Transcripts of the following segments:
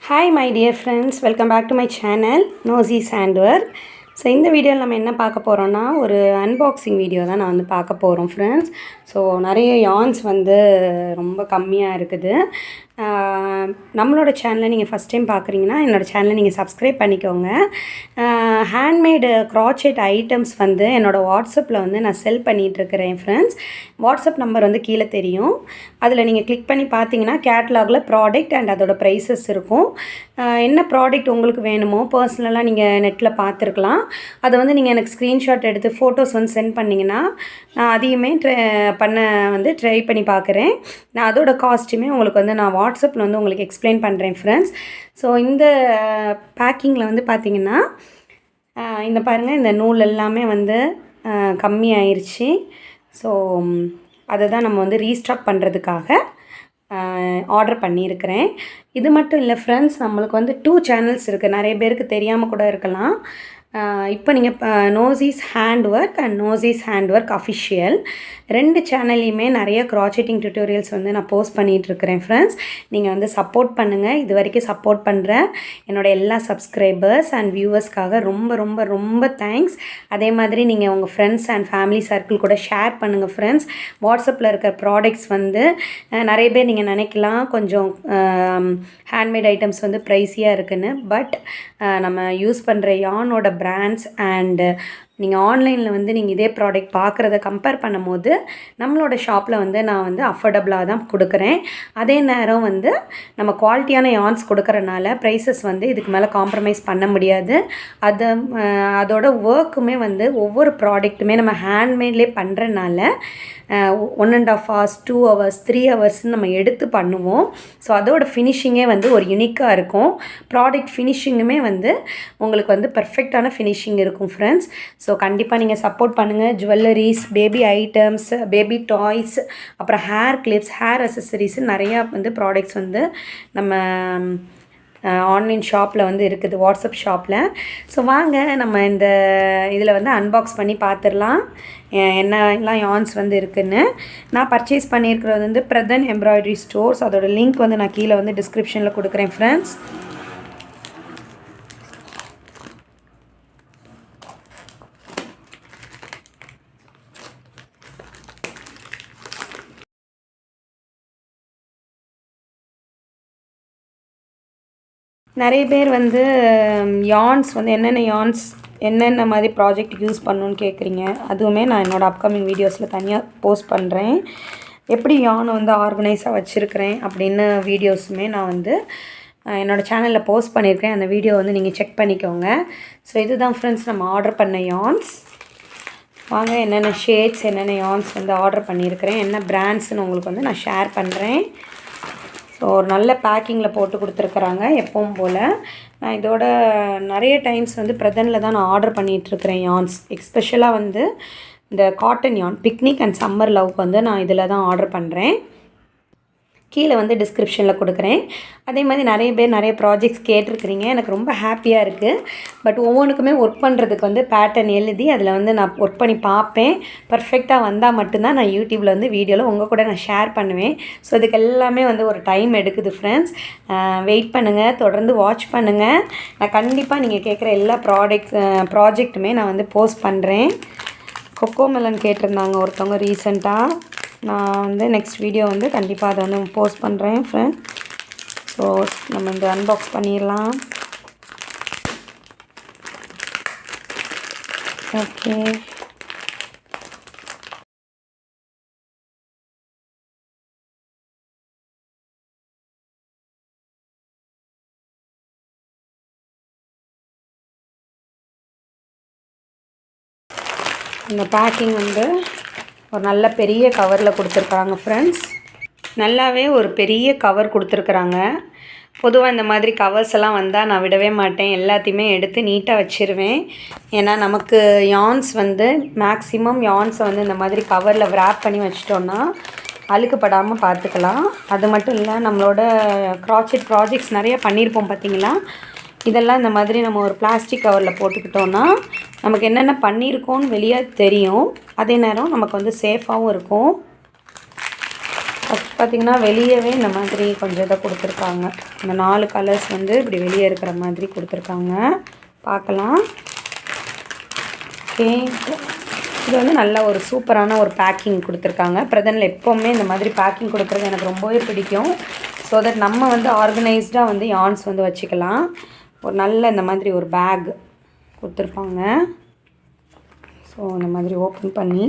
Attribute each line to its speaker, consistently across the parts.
Speaker 1: Hi my dear friends, welcome back to my channel Nosy Sandwork. So இந்த வீடியோவில் நம்ம என்ன பார்க்க போகிறோன்னா ஒரு அன்பாக்சிங் வீடியோ தான் நான் வந்து பார்க்க போகிறோம் ஃப்ரெண்ட்ஸ். ஸோ நிறைய யான்ஸ் வந்து ரொம்ப கம்மியாக இருக்குது. நம்மளோட சேனலை நீங்கள் ஃபஸ்ட் டைம் பார்க்குறீங்கன்னா என்னோடய சேனலை நீங்கள் சப்ஸ்கிரைப் பண்ணிக்கோங்க. ஹேண்ட்மேடு க்ராச்செட் ஐட்டம்ஸ் வந்து என்னோடய வாட்ஸ்அப்பில் வந்து நான் செல் பண்ணிகிட்ருக்கிறேன் ஃப்ரெண்ட்ஸ். வாட்ஸ்அப் நம்பர் வந்து கீழே தெரியும். அதில் நீங்கள் கிளிக் பண்ணி பார்த்தீங்கன்னா கேட்லாகில் ப்ராடக்ட் அண்ட் அதோட ப்ரைஸஸ் இருக்கும். என்ன ப்ராடக்ட் உங்களுக்கு வேணுமோ பர்சனலாக நீங்கள் நெட்டில் பார்த்துருக்கலாம். அதை வந்து நீங்கள் எனக்கு ஸ்க்ரீன்ஷாட் எடுத்து ஃபோட்டோஸ் வந்து சென்ட் பண்ணிங்கன்னா நான் அதையுமே ட்ரை பண்ணி பார்க்குறேன். நான் அதோட காஸ்ட்டுமே உங்களுக்கு வந்து நான் வாட்ஸ்அப்பில் வந்து உங்களுக்கு எக்ஸ்பிளைன் பண்ணுறேன் ஃப்ரெண்ட்ஸ். ஸோ இந்த பேக்கிங்கில் வந்து பார்த்திங்கன்னா இந்த பாருங்கள், இந்த நூல் எல்லாமே வந்து கம்மியாயிருச்சு. ஸோ அதை தான் நம்ம வந்து ரீஸ்டாக் பண்ணுறதுக்காக ஆர்டர் பண்ணியிருக்கிறேன். இது மட்டும் இல்லை ஃப்ரெண்ட்ஸ், நம்மளுக்கு வந்து 2 சேனல்ஸ் இருக்குது. நிறைய பேருக்கு தெரியாமல் கூட இருக்கலாம். இப்போ நீங்கள் நோசிஸ் ஹேண்ட்ஒர்க் அண்ட் நோசிஸ் ஹேண்ட்ஒர்க் அஃபிஷியல் 2 சேனல்லையுமே நிறைய க்ராச்செட்டிங் டியூட்டோரியல்ஸ் வந்து நான் போஸ்ட் பண்ணிகிட்ருக்கிறேன் ஃப்ரெண்ட்ஸ். நீங்கள் வந்து சப்போர்ட் பண்ணுங்கள். இது வரைக்கும் சப்போர்ட் பண்ணுற என்னோடய எல்லா சப்ஸ்கிரைபர்ஸ் அண்ட் வியூவர்ஸ்க்காக ரொம்ப ரொம்ப ரொம்ப தேங்க்ஸ். அதே மாதிரி நீங்கள் உங்கள் ஃப்ரெண்ட்ஸ் அண்ட் ஃபேமிலி சர்க்கிள் கூட ஷேர் பண்ணுங்கள் ஃப்ரெண்ட்ஸ். வாட்ஸ்அப்பில் இருக்கிற ப்ராடக்ட்ஸ் வந்து நிறைய பேர் நீங்கள் நினைக்கலாம் கொஞ்சம் ஹேண்ட்மேட் ஐட்டம்ஸ் வந்து ப்ரைஸியாக இருக்குதுன்னு. பட் நம்ம யூஸ் பண்ணுற யானோட பிராண்ட்ஸ் அண்டு நீங்கள் ஆன்லைனில் வந்து நீங்கள் இதே ப்ராடக்ட் பார்க்குறத கம்பேர் பண்ணும்போது நம்மளோட ஷாப்பில் வந்து நான் வந்து அஃபோர்டபுளாக தான் கொடுக்குறேன். அதே நேரம் வந்து நம்ம குவாலிட்டியான யான்ஸ் கொடுக்குறனால ப்ரைஸஸ் வந்து இதுக்கு மேலே காம்ப்ரமைஸ் பண்ண முடியாது. அதோட ஒர்க்குமே வந்து ஒவ்வொரு ப்ராடக்ட்டுமே நம்ம ஹேண்ட்மேட்லேயே பண்ணுறனால 1.5 hours 2 hours 3 ஹவர்ஸ்ன்னு நம்ம எடுத்து பண்ணுவோம். ஸோ அதோட ஃபினிஷிங்கே வந்து ஒரு யூனிக்காக இருக்கும். ப்ராடக்ட் ஃபினிஷிங்குமே வந்து உங்களுக்கு வந்து பர்ஃபெக்டான ஃபினிஷிங் இருக்கும் ஃப்ரெண்ட்ஸ். ஸோ கண்டிப்பாக நீங்கள் சப்போர்ட் பண்ணுங்கள். Jewelleries, baby items, baby toys, அப்புறம் ஹேர் கிளிப்ஸ், ஹேர் அசசரிஸ் நிறையா வந்து ப்ராடக்ட்ஸ் வந்து நம்ம ஆன்லைன் ஷாப்பில் வந்து இருக்குது, வாட்ஸ்அப் ஷாப்பில். ஸோ வாங்க நம்ம இந்த இதில் வந்து அன்பாக்ஸ் பண்ணி பார்த்துடலாம் என்னெல்லாம் யான்ஸ் வந்து இருக்குதுன்னு. நான் பர்ச்சேஸ் பண்ணியிருக்கிறது வந்து பிரதன் எம்ப்ராய்டரி ஸ்டோர்ஸ். அதோட லிங்க் வந்து நான் கீழே வந்து டிஸ்கிரிப்ஷனில் கொடுக்குறேன் ஃப்ரெண்ட்ஸ். நிறைய பேர் வந்து யான்ஸ் வந்து என்னென்ன மாதிரி ப்ராஜெக்ட் யூஸ் பண்ணணுன்னு கேட்குறீங்க. அதுவுமே நான் என்னோடய அப்கமிங் வீடியோஸில் தனியாக போஸ்ட் பண்ணுறேன். எப்படி யானை வந்து ஆர்கனைஸாக வச்சுருக்கிறேன் அப்படின்னு வீடியோஸுமே நான் வந்து என்னோடய சேனலில் போஸ்ட் பண்ணியிருக்கேன். அந்த வீடியோ வந்து நீங்கள் செக் பண்ணிக்கோங்க. ஸோ இதுதான் ஃப்ரெண்ட்ஸ் நம்ம ஆர்டர் பண்ண யான்ஸ். வாங்க என்னென்ன ஷேட்ஸ், என்னென்ன யான்ஸ் வந்து ஆர்டர் பண்ணியிருக்கிறேன், என்ன பிராண்ட்ஸ்ன்னு உங்களுக்கு வந்து நான் ஷேர் பண்ணுறேன். ஸோ ஒரு நல்ல பேக்கிங்கில் போட்டு கொடுத்துருக்குறாங்க எப்பவும் போல். நான் இதோட நிறைய டைம்ஸ் வந்து பிரதனில் தான் நான் ஆர்டர் பண்ணிகிட்ருக்கிறேன் யான்ஸ். எஸ்பெஷலாக வந்து இந்த காட்டன் யான் பிக்னிக் அண்ட் சம்மர் லவ்க்கு வந்து நான் இதில் தான் ஆர்டர் பண்ணுறேன். கீழே வந்து டிஸ்கிரிப்ஷனில் கொடுக்குறேன். அதே மாதிரி நிறைய பேர் நிறைய ப்ராஜெக்ட்ஸ் கேட்டிருக்கிறீங்க. எனக்கு ரொம்ப ஹாப்பியாக இருக்குது. பட் ஒவ்வொன்றுக்குமே ஒர்க் பண்ணுறதுக்கு வந்து பேட்டர்ன் எழுதி அதில் வந்து நான் ஒர்க் பண்ணி பார்ப்பேன். பர்ஃபெக்டாக வந்தால் மட்டும்தான் நான் யூடியூப்பில் வந்து வீடியோவில் உங்கள் கூட நான் ஷேர் பண்ணுவேன். ஸோ இதுக்கு எல்லாமே வந்து ஒரு டைம் எடுக்குது ஃப்ரெண்ட்ஸ். வெயிட் பண்ணுங்கள், தொடர்ந்து வாட்ச் பண்ணுங்கள். நான் கண்டிப்பாக நீங்கள் கேட்குற எல்லா ப்ராஜெக்ட்டுமே நான் வந்து போஸ்ட் பண்ணுறேன். கொக்கோ மெலன் கேட்டிருந்தாங்க ஒருத்தவங்க ரீசெண்டாக. நான் வந்து நெக்ஸ்ட் வீடியோ வந்து கண்டிப்பாக அதை வந்து போஸ்ட் பண்ணுறேன் ஃப்ரெண்ட். ஸோ நம்ம இந்த அன்பாக்ஸ் பண்ணிடலாம். ஓகே, இந்த பேக்கிங் வந்து ஒரு நல்ல பெரிய கவரில் கொடுத்துருக்காங்க ஃப்ரெண்ட்ஸ். நல்லாவே ஒரு பெரிய கவர் கொடுத்துருக்குறாங்க. பொதுவாக இந்த மாதிரி கவர்ஸ் எல்லாம் வந்தால் நான் விடவே மாட்டேன். எல்லாத்தையுமே எடுத்து நீட்டாக வச்சுருவேன். ஏன்னா நமக்கு யான்ஸ் வந்து மேக்ஸிமம் யான்ஸை வந்து இந்த மாதிரி கவரில் விராப் பண்ணி வச்சிட்டோன்னா அழுக்குப்படாமல் பார்த்துக்கலாம். அது மட்டும் இல்லை, நம்மளோட க்ராச்செட் ப்ராஜெக்ட்ஸ் நிறைய பண்ணியிருப்போம் பார்த்தீங்களா. இதெல்லாம் இந்த மாதிரி நம்ம ஒரு பிளாஸ்டிக் கவரில் போட்டுக்கிட்டோன்னா நமக்கு என்னென்ன பண்ணியிருக்கோன்னு வெளியே தெரியும். அதே நேரம் நமக்கு வந்து சேஃபாகவும் இருக்கும். ஃபஸ்ட் பார்த்திங்கன்னா வெளியவே இந்த மாதிரி கொஞ்சம் இதை கொடுத்துருக்காங்க. இந்த 4 கலர்ஸ் வந்து இப்படி வெளியே இருக்கிற மாதிரி கொடுத்துருக்காங்க. பார்க்கலாம். ஓகே, இது வந்து நல்ல ஒரு சூப்பரான ஒரு பேக்கிங் கொடுத்துருக்காங்க. பிரதனில் எப்போவுமே இந்த மாதிரி பேக்கிங் கொடுக்குறது எனக்கு ரொம்பவே பிடிக்கும். ஸோ தட் நம்ம வந்து ஆர்கனைஸ்டாக வந்து யார்ன்ஸ் வந்து வச்சுக்கலாம். ஒரு நல்ல இந்த மாதிரி ஒரு பேக் கொடுத்துருப்பாங்க. ஸோ இந்த மாதிரி ஓப்பன் பண்ணி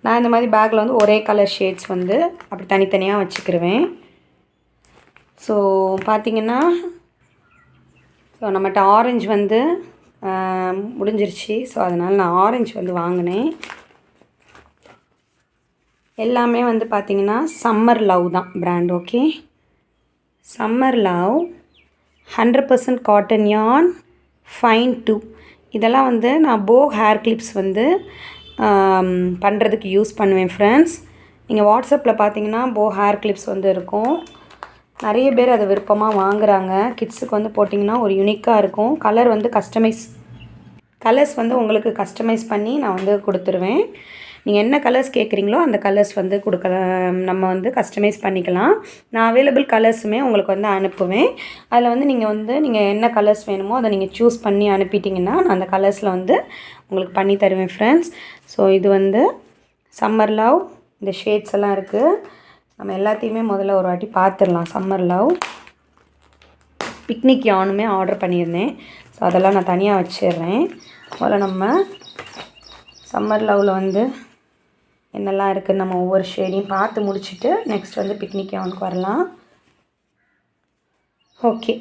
Speaker 1: நான் இந்த மாதிரி பேக்கில் வந்து ஒரே கலர் ஷேட்ஸ் வந்து அப்படி தனித்தனியாக வச்சுக்கிருவேன். ஸோ பார்த்திங்கன்னா ஸோ நம்மகிட்ட ஆரஞ்சு வந்து முடிஞ்சிருச்சு. ஸோ அதனால் நான் ஆரஞ்சு வந்து வாங்கினேன். எல்லாமே வந்து பார்த்திங்கன்னா சம்மர் லவ் தான் brand. Okay, summer love 100% cotton yarn fine 2. இதெல்லாம் வந்து நான் போ ஹேர் கிளிப்ஸ் வந்து பண்ணுறதுக்கு யூஸ் பண்ணுவேன் ஃப்ரெண்ட்ஸ். நீங்கள் வாட்ஸ்அப்பில் பார்த்தீங்கன்னா போ ஹேர் கிளிப்ஸ் வந்து இருக்கும். நிறைய பேர் அதை விருப்பமாக வாங்குகிறாங்க. கிட்ஸுக்கு வந்து போட்டிங்கன்னா ஒரு யூனிக்காக இருக்கும். கலர் வந்து கலர்ஸ் வந்து உங்களுக்கு கஸ்டமைஸ் பண்ணி நான் வந்து கொடுத்துருவேன். நீங்கள் என்ன கலர்ஸ் கேட்குறீங்களோ அந்த கலர்ஸ் வந்து கொடுக்கலாம். நம்ம வந்து கஸ்டமைஸ் பண்ணிக்கலாம். நான் அவைலபிள் கலர்ஸுமே உங்களுக்கு வந்து அனுப்புவேன். அதில் வந்து நீங்கள் என்ன கலர்ஸ் வேணுமோ அதை நீங்கள் சூஸ் பண்ணி அனுப்பிட்டிங்கன்னா நான் அந்த கலர்ஸில் வந்து உங்களுக்கு பண்ணி தருவேன் ஃப்ரெண்ட்ஸ். ஸோ இது வந்து சம்மர் லவ். இந்த ஷேட்ஸ் எல்லாம் இருக்குது. நம்ம எல்லாத்தையுமே முதல்ல ஒரு வாட்டி பார்த்துடலாம். சம்மர் லவ் பிக்னிக் யானுமே ஆர்டர் பண்ணியிருந்தேன். ஸோ அதெல்லாம் நான் தனியாக வச்சிடுறேன். முதல்ல நம்ம சம்மர் லவ்வில் வந்து என்னெல்லாம் இருக்குதுன்னு நம்ம ஒவ்வொரு ஷேடையும் பார்த்து முடிச்சுட்டு நெக்ஸ்ட் வந்து பிக்னிக் யானுக்கு வரலாம். ஓகே,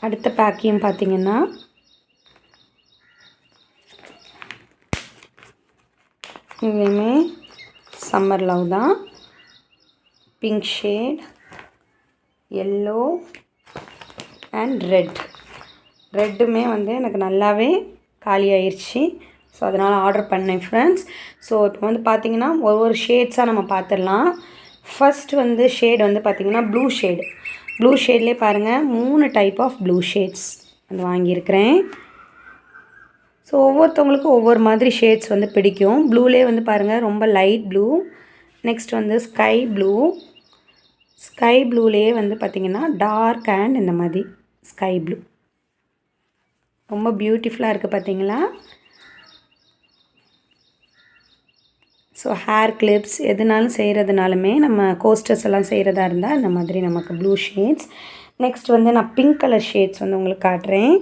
Speaker 1: அடுத்த பேக்கையும் பார்த்திங்கன்னா இதுலேயுமே சம்மர் லவ் தான். பிங்க் ஷேட், எல்லோ அண்ட் ரெட்டுமே வந்து எனக்கு நல்லாவே காலி ஆயிடுச்சு. ஸோ அதனால் ஆர்டர் பண்ணேன் ஃப்ரெண்ட்ஸ். ஸோ இப்போ வந்து பார்த்திங்கன்னா ஒவ்வொரு ஷேட்ஸாக நம்ம பார்த்துடலாம். ஃபஸ்ட் வந்து ஷேட் வந்து பார்த்திங்கன்னா ப்ளூ ஷேட்லேயே பாருங்கள் 3 டைப் ஆஃப் ப்ளூ ஷேட்ஸ் வந்து வாங்கியிருக்கிறேன். ஸோ ஒவ்வொருத்தவங்களுக்கும் ஒவ்வொரு மாதிரி ஷேட்ஸ் வந்து பிடிக்கும். ப்ளூலே வந்து பாருங்கள் ரொம்ப லைட் ப்ளூ. நெக்ஸ்ட் வந்து ஸ்கை ப்ளூலேயே வந்து பார்த்திங்கன்னா டார்க் அண்ட் இந்த மாதிரி ஸ்கை ப்ளூ ரொம்ப பியூட்டிஃபுல்லாக இருக்குது பார்த்திங்களா. ஸோ ஹேர் கிளிப்ஸ் எதுனாலும் செய்கிறதுனாலுமே நம்ம கோஸ்டர்ஸ் எல்லாம் செய்கிறதா இருந்தால் இந்த மாதிரி நமக்கு ப்ளூ ஷேட்ஸ். நெக்ஸ்ட் வந்து நான் பிங்க் கலர் ஷேட்ஸ் வந்து உங்களுக்கு காட்டுறேன்.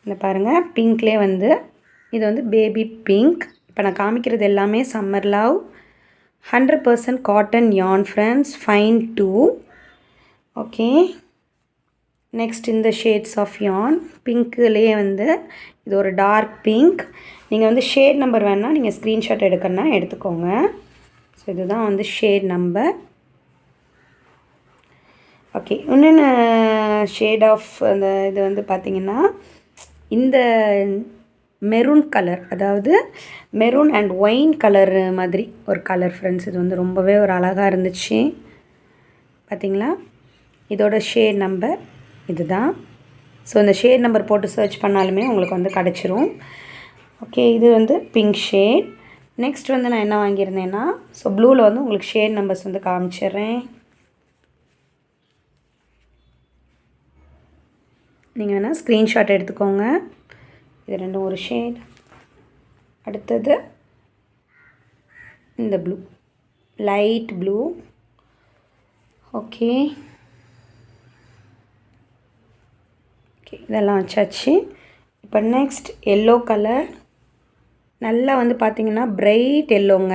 Speaker 1: இந்த பாருங்கள், பிங்க்லேயே வந்து இது வந்து பேபி பிங்க். இப்போ நான் காமிக்கிறது எல்லாமே summer love 100% cotton yarn friends fine 2. Okay, next இந்த ஷேட்ஸ் ஆஃப் யார்ன் பிங்க்லேயே வந்து இது ஒரு டார்க் பிங்க். நீங்கள் வந்து ஷேட் நம்பர் வேணால் நீங்கள் ஸ்க்ரீன்ஷாட் எடுக்கணுன்னா எடுத்துக்கோங்க. ஸோ இதுதான் வந்து ஷேட் நம்பர். ஓகே, இன்னொன்று ஷேட் ஆஃப் அந்த இது வந்து பார்த்திங்கன்னா இந்த மெரூன் கலர், அதாவது மெரூன் அண்ட் ஒயின் கலர் மாதிரி ஒரு கலர் ஃப்ரெண்ட்ஸ். இது வந்து ரொம்பவே ஒரு அழகாக இருந்துச்சு பார்த்திங்களா. இதோட ஷேட் நம்பர் இது தான். ஸோ இந்த ஷேட் நம்பர் போட்டு சர்ச் பண்ணாலுமே உங்களுக்கு வந்து கிடச்சிரும். ஓகே, இது வந்து பிங்க் ஷேட். நெக்ஸ்ட் வந்து நான் என்ன வாங்கியிருந்தேன்னா ஸோ ப்ளூவில் வந்து உங்களுக்கு ஷேட் நம்பர்ஸ் வந்து காமிச்சிடுறேன். நீங்கள் வேணால் ஸ்க்ரீன்ஷாட் எடுத்துக்கோங்க. இது ரெண்டும் ஒரு ஷேட். அடுத்தது இந்த ப்ளூ, லைட் ப்ளூ. ஓகே, இதெல்லாம் வச்சாச்சு. இப்போ நெக்ஸ்ட் எல்லோ கலர். நல்லா வந்து பார்த்திங்கன்னா பிரைட் எல்லோங்க,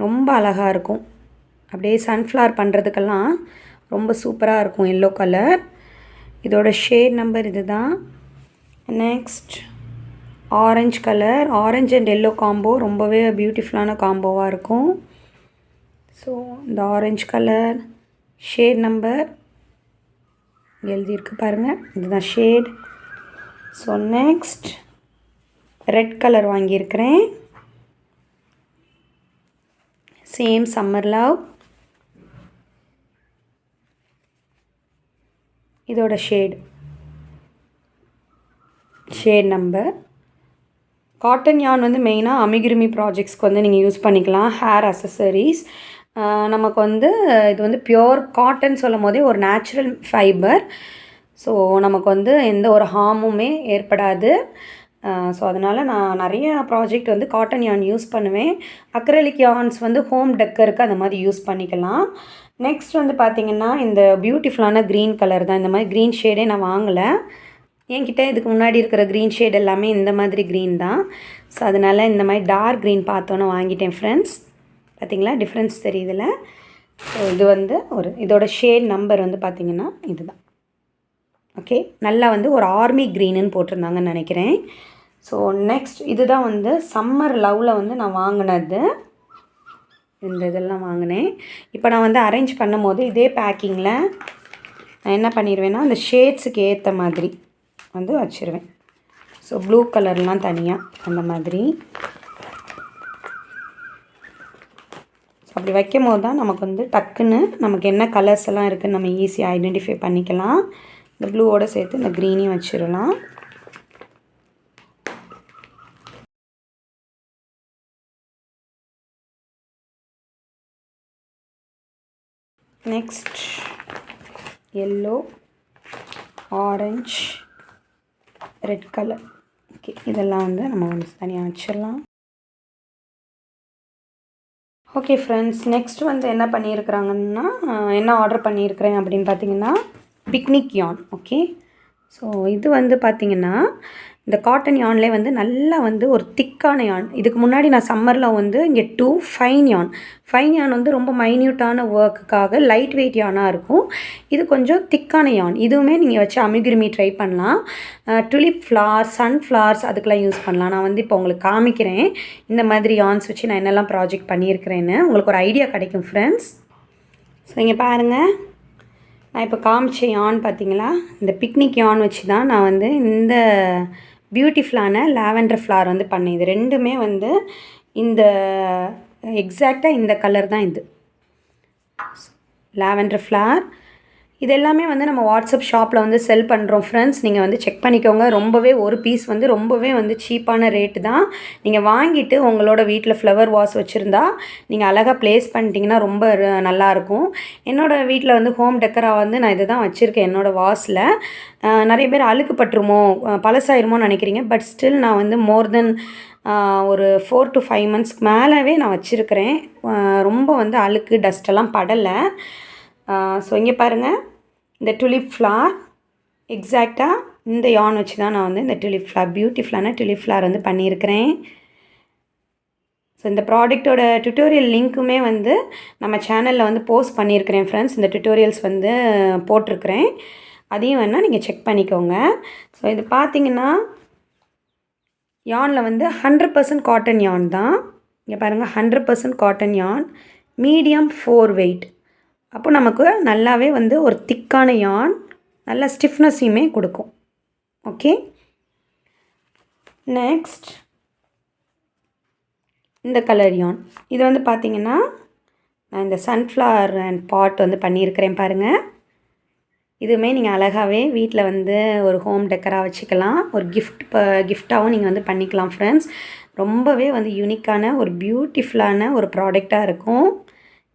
Speaker 1: ரொம்ப அழகாக இருக்கும். அப்படியே சன்ஃப்ளவர் பண்ணுறதுக்கெல்லாம் ரொம்ப சூப்பராக இருக்கும் எல்லோ கலர். இதோட ஷேட் நம்பர் இது தான். Next orange colour. Orange and yellow combo ரொம்பவே பியூட்டிஃபுல்லான காம்போவாக இருக்கும். ஸோ இந்த ஆரஞ்சு கலர் ஷேட் நம்பர் எழுதியிருக்கு பாருங்கள், இதுதான் shade. So next red colour வாங்கியிருக்கிறேன். Same summer love. இதோட ஷேட் நம்பர் காட்டன் யான் வந்து மெயினாக அமிகிருமி ப்ராஜெக்ட்ஸ்க்கு வந்து நீங்கள் யூஸ் பண்ணிக்கலாம். ஹேர் அசசரிஸ் நமக்கு வந்து இது வந்து பியோர் காட்டன் சொல்லும் போதே ஒரு நேச்சுரல் ஃபைபர். ஸோ நமக்கு வந்து எந்த ஒரு ஹார்முமே ஏற்படாது. ஸோ அதனால் நான் நிறைய ப்ராஜெக்ட் வந்து காட்டன் யான் யூஸ் பண்ணுவேன். அக்ரலிக் யான்ஸ் வந்து ஹோம் டெக்கருக்கு அந்த மாதிரி யூஸ் பண்ணிக்கலாம். நெக்ஸ்ட் வந்து பார்த்திங்கன்னா இந்த பியூட்டிஃபுல்லான க்ரீன் கலர் தான். இந்த மாதிரி க்ரீன் ஷேடே நான் வாங்கலை. என்கிட்ட இதுக்கு முன்னாடி இருக்கிற க்ரீன் ஷேட் எல்லாமே இந்த மாதிரி க்ரீன் தான். ஸோ அதனால் இந்த மாதிரி டார்க் க்ரீன் பார்த்தோன்னே வாங்கிட்டேன் ஃப்ரெண்ட்ஸ். பார்த்திங்களா டிஃப்ரென்ஸ் தெரியுதுல. ஸோ இது வந்து இதோட ஷேட் நம்பர் வந்து பார்த்திங்கன்னா இதுதான். ஓகே, நல்லா வந்து ஒரு ஆர்மி க்ரீனுன்னு போட்டிருந்தாங்கன்னு நினைக்கிறேன். ஸோ நெக்ஸ்ட் இதுதான் வந்து சம்மர் லவ்வில் வந்து நான் வாங்கினது. இந்த இதெல்லாம் வாங்கினேன். இப்போ நான் வந்து அரேஞ்ச் பண்ணும் போது இதே பேக்கிங்கில் நான் என்ன பண்ணிடுவேன்னா அந்த ஷேட்ஸுக்கு ஏற்ற மாதிரி வந்து வச்சுருவேன். ஸோ ப்ளூ கலர்லாம் தனியாக அந்த மாதிரி. ஸோ அப்படி வைக்கும் போது தான் நமக்கு வந்து டக்குன்னு நமக்கு என்ன கலர்ஸ் எல்லாம் இருக்குதுன்னு நம்ம ஈஸியாக ஐடென்டிஃபை பண்ணிக்கலாம். இந்த ப்ளூவோடு சேர்த்து இந்த க்ரீனையும் வச்சிடலாம். Next yellow, orange, red colour. Okay, இதெல்லாம் வந்து நம்ம வந்து தனியாக வச்சிடலாம். ஓகே ஃப்ரெண்ட்ஸ், நெக்ஸ்ட் வந்து என்ன பண்ணியிருக்கிறாங்கன்னா என்ன ஆர்டர் பண்ணியிருக்கிறேன் அப்படின்னு பார்த்தீங்கன்னா பிக்னிக் யான். ஓகே, ஸோ இது வந்து பார்த்திங்கன்னா இந்த காட்டன் யான்லேயே வந்து நல்லா வந்து ஒரு திக்கான யான். இதுக்கு முன்னாடி நான் சம்மரில் வந்து இங்கே ஃபைன் யான் வந்து ரொம்ப மைன்யூட்டான ஒர்க்குக்காக லைட் வெயிட் யானாக இருக்கும். இது கொஞ்சம் திக்கான யான். இதுவுமே நீங்கள் வச்சு அமிகிருமி ட்ரை பண்ணலாம். டுலிப் ஃப்ளார்ஸ், சன்ஃப்ளவர்ஸ் அதுக்கெலாம் யூஸ் பண்ணலாம். நான் வந்து இப்போ உங்களுக்கு காமிக்கிறேன் இந்த மாதிரி யான்ஸ் வச்சு நான் என்னெல்லாம் ப்ராஜெக்ட் பண்ணியிருக்கிறேன்னு. உங்களுக்கு ஒரு ஐடியா கிடைக்கும் ஃப்ரெண்ட்ஸ். ஸோ இங்கே பாருங்கள், நான் இப்போ காமிச்ச யான் பார்த்தீங்களா, இந்த பிக்னிக் யான் வச்சு தான் நான் வந்து இந்த பியூட்டிஃபுல்லான லாவெண்டர் ஃப்ளார் வந்து பண்ணேன். இது ரெண்டுமே வந்து இந்த எக்ஸாக்டாக இந்த கலர் தான். இது லாவெண்டர் ஃப்ளார். இது எல்லாமே வந்து நம்ம வாட்ஸ்அப் ஷாப்பில் வந்து செல் பண்ணுறோம் ஃப்ரெண்ட்ஸ். நீங்கள் வந்து செக் பண்ணிக்கோங்க. ரொம்பவே ஒரு பீஸ் வந்து ரொம்பவே வந்து சீப்பான ரேட்டு தான். நீங்கள் வாங்கிட்டு உங்களோட வீட்டில் ஃப்ளவர் வாஸ் வச்சுருந்தா நீங்கள் அழகாக ப்ளேஸ் பண்ணிட்டீங்கன்னா ரொம்ப நல்லாயிருக்கும். என்னோடய வீட்டில் வந்து ஹோம் டெக்கராக வந்து நான் இதை தான் வச்சுருக்கேன். என்னோடய வாஸில் நிறைய பேர் அழுக்கு பட்டுருமோ பழசாயிருமோன்னு நினைக்கிறீங்க. பட் ஸ்டில் நான் வந்து மோர் தென் ஒரு 4 to 5 monthஸ்க்கு மேலவே நான் வச்சுருக்கிறேன். ரொம்ப வந்து அழுக்கு டஸ்ட்டெல்லாம் படலை. ஸோ இங்கே பாருங்கள், இந்த டுலிப் ஃப்ளார் எக்ஸாக்டாக இந்த யான் வச்சு தான் நான் வந்து இந்த டுலிப் ஃப்ளார் பியூட்டிஃபுல்லான டுலிப் ஃப்ளார் வந்து பண்ணியிருக்கிறேன். ஸோ இந்த ப்ராடக்டோட டுட்டோரியல் லிங்க்குமே வந்து நம்ம சேனலில் வந்து போஸ்ட் பண்ணியிருக்கிறேன் ஃப்ரெண்ட்ஸ். இந்த டுட்டோரியல்ஸ் வந்து போட்டிருக்கிறேன், அதையும் வேணால் நீங்கள் செக் பண்ணிக்கோங்க. ஸோ இது பார்த்திங்கன்னா யானில் வந்து 100% காட்டன் யான் தான். இங்கே பாருங்கள், 100% காட்டன் யான், மீடியம் 4 weight. அப்போ நமக்கு நல்லாவே வந்து ஒரு திக்கான யான், நல்ல ஸ்டிஃப்னஸையுமே கொடுக்கும். ஓகே, நெக்ஸ்ட் இந்த கலர் யான். இது வந்து பார்த்திங்கன்னா நான் இந்த சன்ஃப்ளவர் அண்ட் பாட் வந்து பண்ணியிருக்கிறேன் பாருங்கள். இதுவுமே நீங்கள் அழகாகவே வீட்டில் வந்து ஒரு ஹோம் டெக்கராக வச்சுக்கலாம். ஒரு கிஃப்டாகவும் நீங்கள் வந்து பண்ணிக்கலாம் ஃப்ரெண்ட்ஸ். ரொம்பவே வந்து யூனிக்கான ஒரு பியூட்டிஃபுல்லான ஒரு ப்ராடக்டாக இருக்கும்.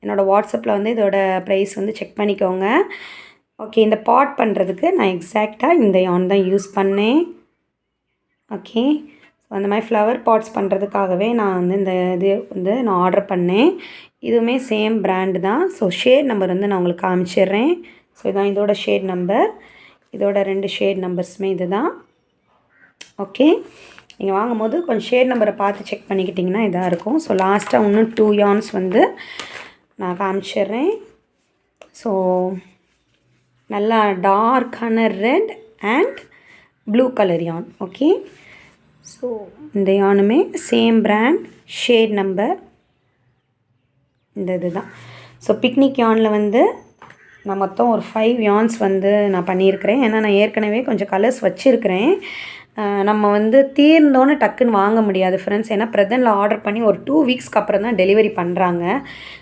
Speaker 1: என்னோடய வாட்ஸ்அப்பில் வந்து இதோட ப்ரைஸ் வந்து செக் பண்ணிக்கோங்க. ஓகே, இந்த பாட் பண்ணுறதுக்கு நான் எக்ஸாக்டாக இந்த யான் தான் யூஸ் பண்ணேன். ஓகே, ஸோ அந்த மாதிரி ஃப்ளவர் பாட்ஸ் பண்ணுறதுக்காகவே நான் வந்து இந்த இது வந்து நான் ஆர்டர் பண்ணேன். இதுவுமே சேம் பிராண்டு தான். ஸோ ஷேட் நம்பர் வந்து நான் உங்களுக்கு காமிச்சிடுறேன். ஸோ இதான் இதோட ஷேட் நம்பர். இதோட 2 ஷேட் நம்பர்ஸுமே இது தான். ஓகே, நீங்கள் வாங்கும்போது கொஞ்சம் ஷேட் நம்பரை பார்த்து செக் பண்ணிக்கிட்டிங்கன்னா இதாக இருக்கும். ஸோ லாஸ்ட்டாக இன்னும் 2 யான்ஸ் வந்து நான் காமிச்சிடுறேன். ஸோ நல்லா டார்க்கான ரெட் அண்ட் ப்ளூ கலர் யான். ஓகே, ஸோ இந்த யானுமே சேம் பிராண்ட், ஷேட் நம்பர் இந்த இது தான். ஸோ பிக்னிக் யானில் வந்து நான் மொத்தம் ஒரு 5 யான்ஸ் வந்து நான் பண்ணியிருக்கிறேன். ஏன்னா நான் ஏற்கனவே கொஞ்சம் கலர்ஸ் வச்சுருக்கிறேன். நம்ம வந்து தீர்ந்தோன்னு டக்குன்னு வாங்க முடியாது ஃப்ரெண்ட்ஸ். ஏன்னா ப்ரெசென்ட்டில் ஆர்டர் பண்ணி ஒரு 2 வீக்ஸ்க்கு அப்புறம் தான் டெலிவரி பண்ணுறாங்க.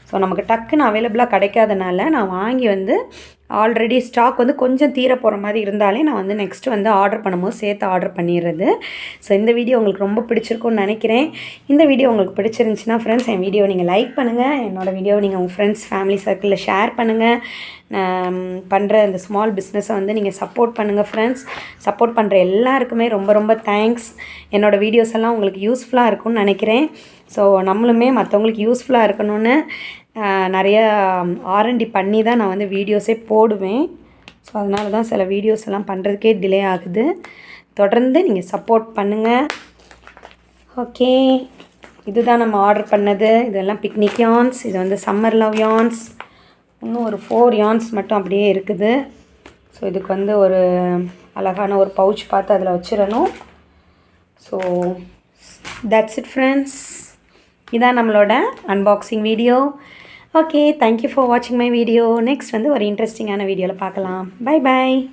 Speaker 1: ஸோ ஸோ நமக்கு டக்குன்னு அவைலபிளாக கிடைக்காதனால நான் வாங்கி வந்து ஆல்ரெடி ஸ்டாக் வந்து கொஞ்சம் தீர போகிற மாதிரி இருந்தாலே நான் வந்து நெக்ஸ்ட்டு வந்து ஆர்டர் பண்ணும்போது சேர்த்து ஆர்டர் பண்ணிடுறது. ஸோ இந்த வீடியோ உங்களுக்கு ரொம்ப பிடிச்சிருக்குன்னு நினைக்கிறேன். இந்த வீடியோ உங்களுக்கு பிடிச்சிருந்துச்சின்னா ஃப்ரெண்ட்ஸ் என் வீடியோ நீங்கள் லைக் பண்ணுங்கள். என்னோடய வீடியோவை நீங்கள் உங்கள் ஃப்ரெண்ட்ஸ் ஃபேமிலி சர்க்கிளில் ஷேர் பண்ணுங்கள். பண்ணுற இந்த ஸ்மால் பிஸ்னஸை வந்து நீங்கள் சப்போர்ட் பண்ணுங்கள் ஃப்ரெண்ட்ஸ். சப்போர்ட் பண்ணுற எல்லாருக்குமே ரொம்ப ரொம்ப தேங்க்ஸ். என்னோடய வீடியோஸ் எல்லாம் உங்களுக்கு யூஸ்ஃபுல்லாக இருக்கும்னு நினைக்கிறேன். ஸோ நம்மளுமே மற்றவங்களுக்கு யூஸ்ஃபுல்லாக இருக்கணும்னு நிறைய R&D பண்ணி தான் நான் வந்து வீடியோஸே போடுவேன். ஸோ அதனால தான் சில வீடியோஸ் எல்லாம் பண்ணுறதுக்கே டிலே ஆகுது. தொடர்ந்து நீங்கள் சப்போர்ட் பண்ணுங்கள். ஓகே, இதுதான் நம்ம ஆர்டர் பண்ணது. இதெல்லாம் பிக்னிக் யான்ஸ், இது வந்து சம்மர் லவ் யான்ஸ். இன்னும் ஒரு 4 யான்ஸ் மட்டும் அப்படியே இருக்குது. ஸோ இதுக்கு வந்து ஒரு அழகான ஒரு பவுச் பார்த்து அதில் வச்சிடணும். So that's it friends. இதான் நம்மளோட unboxing video. Okay, thank you for வாட்சிங் மை வீடியோ. நெக்ஸ்ட் வந்து ஒரு இன்ட்ரெஸ்டிங்கான வீடியோவில் பார்க்கலாம். Bye by.